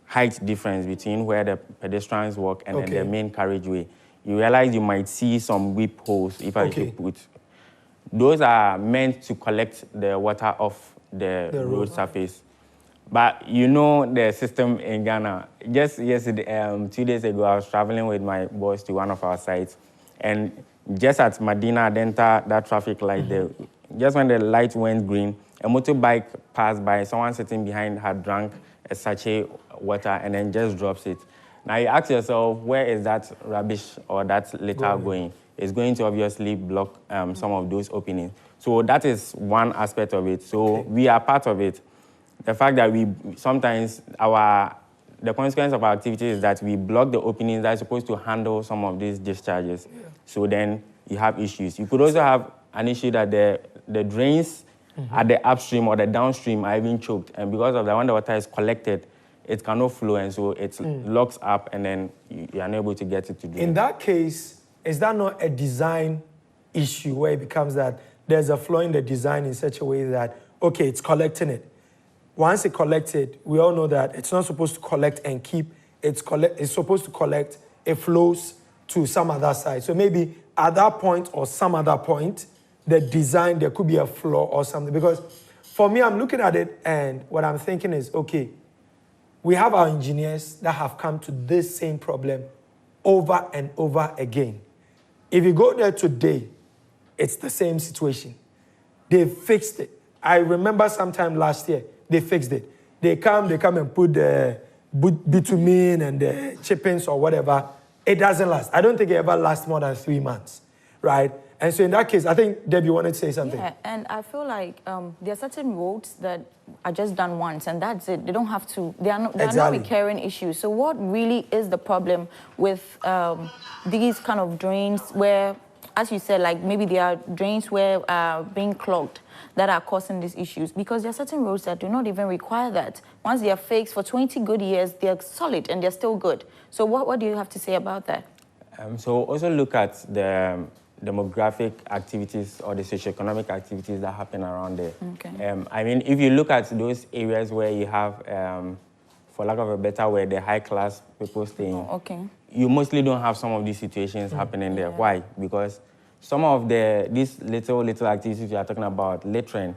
height difference between where the pedestrians walk and then the main carriageway, you realize you might see some whip holes, if I should put. Those are meant to collect the water off the road surface. But you know the system in Ghana. Just yesterday, 2 days ago, I was traveling with my boys to one of our sites, and just at Medina Denta, that traffic light there, just when the light went green, a motorbike passed by, someone sitting behind had drank a sachet water and then just drops it. Now you ask yourself, where is that rubbish or that litter going? It's going to obviously block some of those openings. So that is one aspect of it. So we are part of it. The fact that we sometimes, the consequence of our activity is that we block the openings that are supposed to handle some of these discharges. Yeah. So then you have issues. You could also have an issue that the drains at the upstream or the downstream are even choked. And because of that, when the water is collected, it cannot flow, and so it locks up, and then you are unable to get it to drain. In that case, is that not a design issue where it becomes that there's a flaw in the design in such a way that, okay, it's collecting it. Once it collects it, we all know that it's not supposed to collect and keep. It's supposed to collect, it flows to some other side. So maybe at that point or some other point, the design, there could be a flaw or something. Because for me, I'm looking at it, and what I'm thinking is, okay, we have our engineers that have come to this same problem over and over again. If you go there today, it's the same situation. They fixed it. I remember sometime last year, they fixed it. They come and put the bitumen and the chippings or whatever. It doesn't last. I don't think it ever lasts more than 3 months, right? And so in that case, I think Debbie wanted to say something. Yeah, and I feel like there are certain roads that are just done once, and that's it. They don't have to, they are not recurring issues. So what really is the problem with these kind of drains where, as you said, like maybe there are drains where being clogged that are causing these issues? Because there are certain roads that do not even require that. Once they are fixed for 20 good years, they're solid and they're still good. So what do you have to say about that? So also look at the demographic activities or the socioeconomic activities that happen around there. Okay. I mean, if you look at those areas where you have, for lack of a better word, the high-class people staying, you mostly don't have some of these situations happening there. Why? Because some of these little activities we are talking about, littering,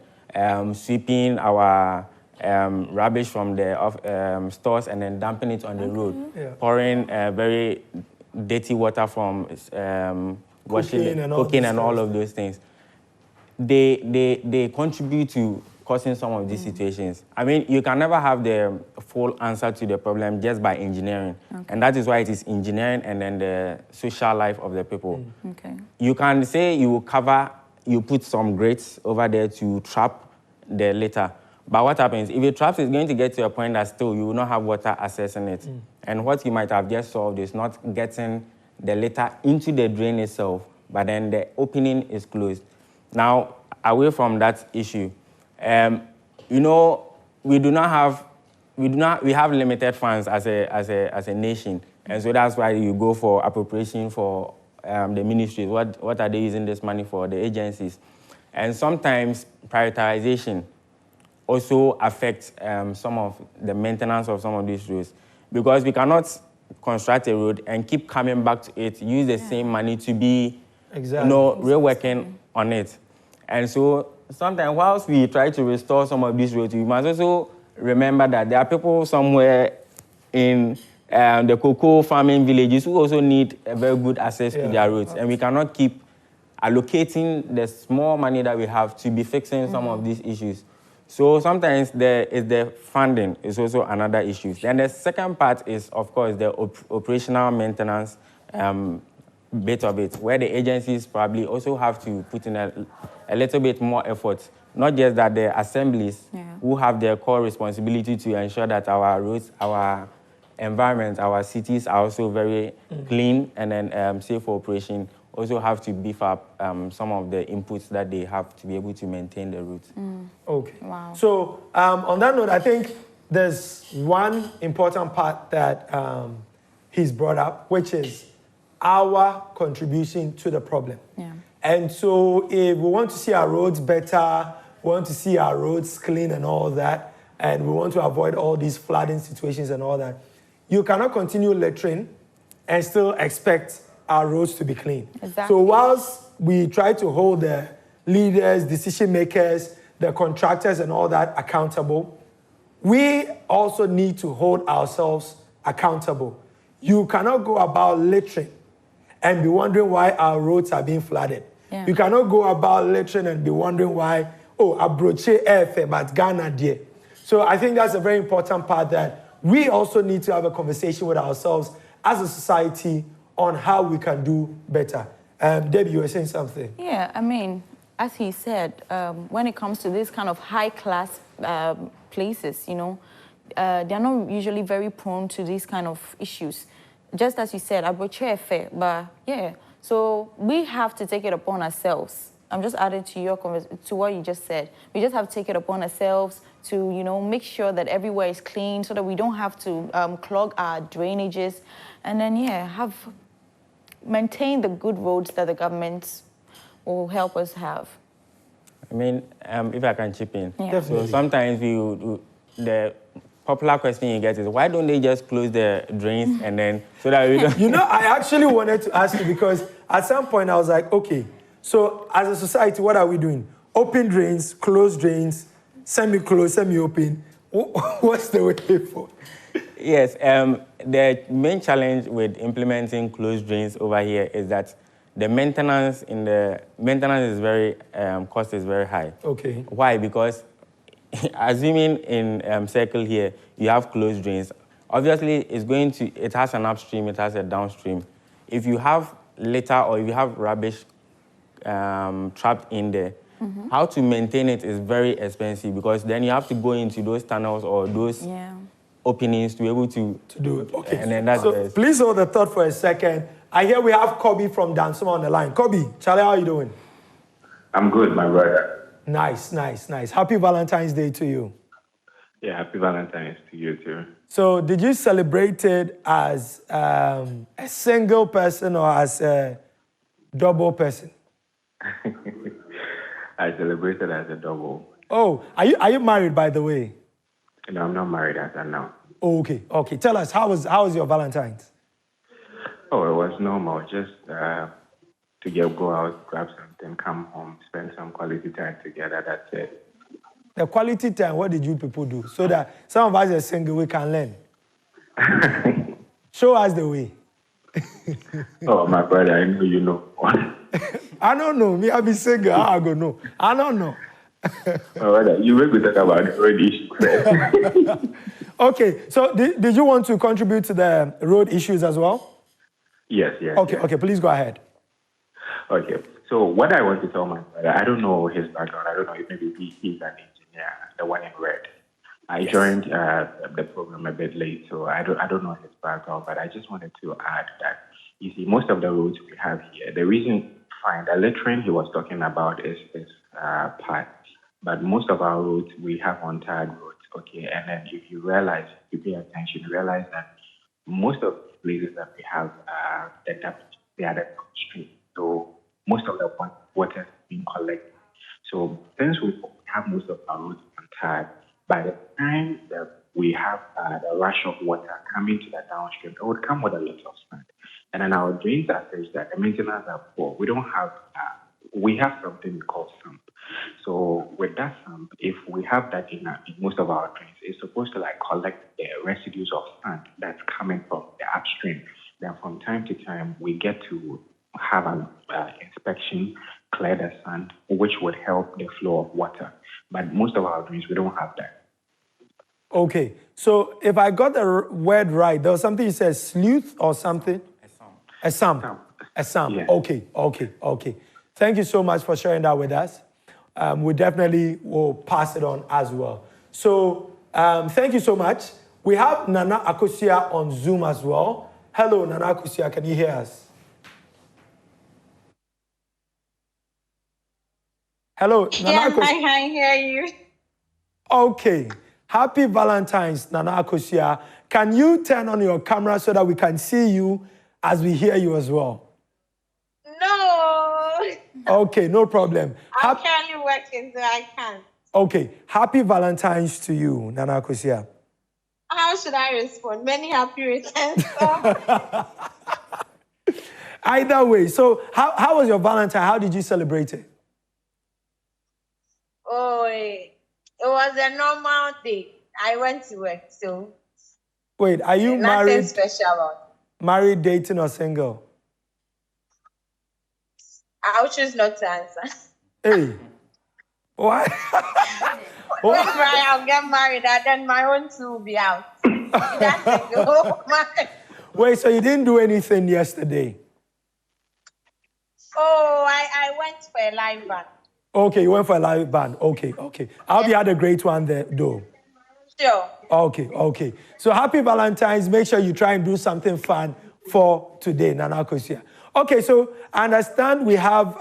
sweeping our rubbish from the stores and then dumping it on the road, pouring very dirty water from washing, cooking and all of those things. They contribute to causing some of these situations. I mean, you can never have the full answer to the problem just by engineering. And that is why it is engineering and then the social life of the people. You can say you put some grates over there to trap the litter. But what happens? If it traps, it's going to get to a point that still you will not have water accessing it. And what you might have just solved is not getting the litter into the drain itself, but then the opening is closed. Now, away from that issue, you know, we have limited funds as a nation, and so that's why you go for appropriation for the ministries. What are they using this money for? The agencies. And sometimes prioritization also affects some of the maintenance of some of these roads, because we cannot construct a road and keep coming back to it, use the same money to be, reworking on it. And so sometimes whilst we try to restore some of these roads, we must also remember that there are people somewhere in the cocoa farming villages who also need a very good access to their roads. And we cannot keep allocating the small money that we have to be fixing some of these issues. So sometimes the funding is also another issue. Then the second part is, of course, the operational maintenance bit of it, where the agencies probably also have to put in a little bit more effort. Not just that the assemblies who have their core responsibility to ensure that our roads, our environment, our cities are also very clean and then safe for operation, also have to beef up some of the inputs that they have to be able to maintain the routes. Okay. Wow. So on that note, I think there's one important part that he's brought up, which is our contribution to the problem. Yeah. And so if we want to see our roads better, we want to see our roads clean and all that, and we want to avoid all these flooding situations and all that, you cannot continue littering and still expect our roads to be clean. Exactly. So whilst we try to hold the leaders, decision makers, the contractors and all that accountable, we also need to hold ourselves accountable. You cannot go about littering and be wondering why our roads are being flooded. Yeah. You cannot go about littering and be wondering why, Abroche Efe, but Ghana dear. So I think that's a very important part, that we also need to have a conversation with ourselves as a society on how we can do better. Debbie, you were saying something. Yeah, I mean, as he said, when it comes to this kind of high-class places, they're not usually very prone to these kind of issues. Just as you said, but yeah, so we have to take it upon ourselves. I'm just adding to what you just said. We just have to take it upon ourselves to, make sure that everywhere is clean so that we don't have to clog our drainages. And then, maintain the good roads that the government will help us have. I mean, if I can chip in. Yeah. So sometimes the popular question you get is, why don't they just close the drains and then, so that we don't... I actually wanted to ask you, because at some point I was like, okay, so as a society, what are we doing? Open drains, closed drains, semi-closed, semi-open. What's the way for? Yes, the main challenge with implementing closed drains over here is that the maintenance is very, cost is very high. Okay. Why? Because assuming in circle here, you have closed drains, obviously it has an upstream, it has a downstream. If you have litter or if you have rubbish trapped in there, how to maintain it is very expensive, because then you have to go into those tunnels or those openings to be able to do it. Okay. And then that's so please hold the thought for a second. I hear we have Kobe from Dansoma on the line. Kobe, Charlie, how are you doing? I'm good, my brother. Nice, nice, nice. Happy Valentine's Day to you. Yeah, happy Valentine's to you too. So did you celebrate it as a single person or as a double person? I celebrated as a double. Oh, are you married, by the way? No, I'm not married as of now. Oh, okay. Tell us, how was your Valentine's? Oh, it was normal. Just to go out, grab something, come home, spend some quality time together. That's it. The quality time, what did you people do? So that some of us are single, we can learn. Show us the way. Oh, my brother, I know you know. I don't know. Me, I be single. How I go know? I don't know. Oh, brother, you make me talk about the road issue. Okay, so did you want to contribute to the road issues as well? Yes. Okay, please go ahead. Okay, so what I want to tell my brother, I don't know his background. I don't know if maybe he's an engineer, the one in red. I joined the program a bit late, so I don't know his background, but I just wanted to add that, you see, most of the roads we have here, the reason, fine, the littering he was talking about is part, but most of our roads, we have untarred roads, okay? And then if you realize, if you pay attention, you realize that most of the places that we have, they are the street. So most of the water is being collected So since we have most of our roads untarred, by the time that we have the rush of water coming to the downstream, it would come with a lot of sand. And then our drains are such that the maintenance are poor. We don't have, we have something we call sump. So with that sump, if we have that in most of our drains, it's supposed to like collect the residues of sand that's coming from the upstream. Then from time to time, we get to have an inspection, clear the sand, which would help the flow of water. But most of our drains, we don't have that. Okay, so if I got the word right, there was something you said, sleuth or something? A sump. A sump. Yeah. Okay. Thank you so much for sharing that with us. We definitely will pass it on as well. So thank you so much. We have Nana Akosua on Zoom as well. Hello, Nana Akosua, can you hear us? Hello, Nana Akosua. I can hear you. Okay. Happy Valentine's, Nana Akosua. Can you turn on your camera so that we can see you as we hear you as well? No. Okay, no problem. I'm currently working, so I can't. Okay. Happy Valentine's to you, Nana Akosua. How should I respond? Many happy returns. Either way. So how was your Valentine? How did you celebrate it? Oh, it was a normal day. I went to work, so. Wait, are you nothing married? Special about it. Married, dating, or single? I'll choose not to answer. Hey. Why? When I'll get married, and then my own two will be out. That's a go. Wait, so you didn't do anything yesterday? Oh, I went for a live band. Okay, you went for a live band. Okay. I hope you had a great one there, though. Sure. Okay. So happy Valentine's. Make sure you try and do something fun for today, Nana Akosua. Okay, so I understand we have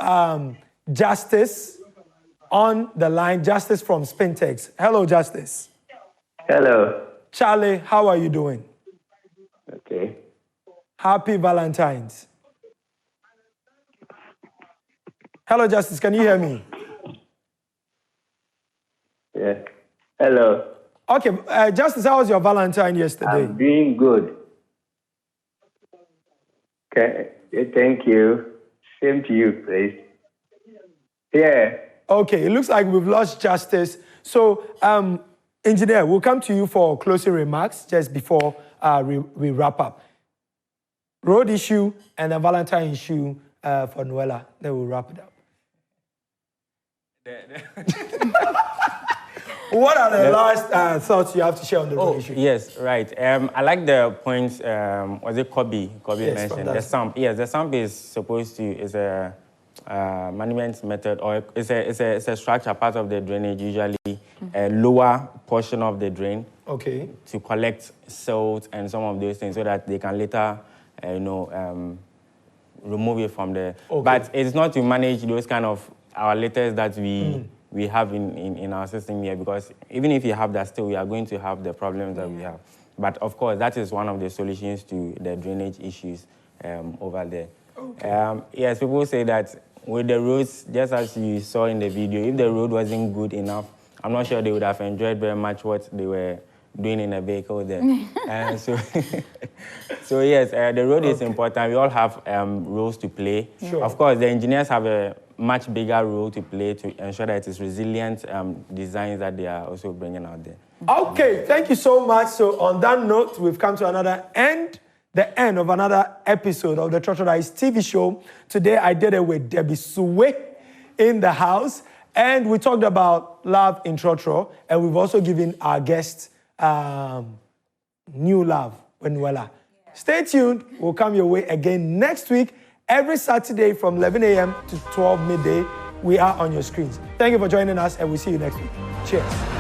Justice on the line. Justice from Spintex. Hello, Justice. Hello. Charlie, how are you doing? Okay. Happy Valentine's. Hello, Justice. Can you hear me? Yeah. Hello. Okay, Justice, how was your Valentine yesterday? I'm doing good. Okay. Thank you. Same to you, please. Yeah. Okay, it looks like we've lost Justice. So, Engineer, we'll come to you for closing remarks just before we wrap up. Road issue and a Valentine issue for Noella. Then we'll wrap it up. What are the last thoughts you have to share on the road issue? Yes, right. I like the points, was it Kobe mentioned? The sump. Yes, the sump is supposed to, is a management method, or it's a structure, part of the drainage, usually a lower portion of the drain. Okay. To collect silt and some of those things so that they can later, remove it from the... Okay. But it's not to manage those kind of our letters that we have in our system here, because even if you have that, still we are going to have the problems that we have. But of course, that is one of the solutions to the drainage issues over there. Okay. Yes, people say that with the roads, just as you saw in the video, if the road wasn't good enough, I'm not sure they would have enjoyed very much what they were doing in a vehicle there. So yes, the road is important. We all have roles to play. Sure. Of course, the engineers have a much bigger role to play to ensure that it is resilient designs that they are also bringing out there. Okay, thank you so much. So on that note, we've come to the end of another episode of the Trotro TV show. Today, I did it with Debbie Suwe in the house, and we talked about love in Trotro, and we've also given our guests new love, Noella. Stay tuned. We'll come your way again next week, every Saturday from 11 a.m. to 12 midday. We are on your screens. Thank you for joining us, and we'll see you next week. Cheers.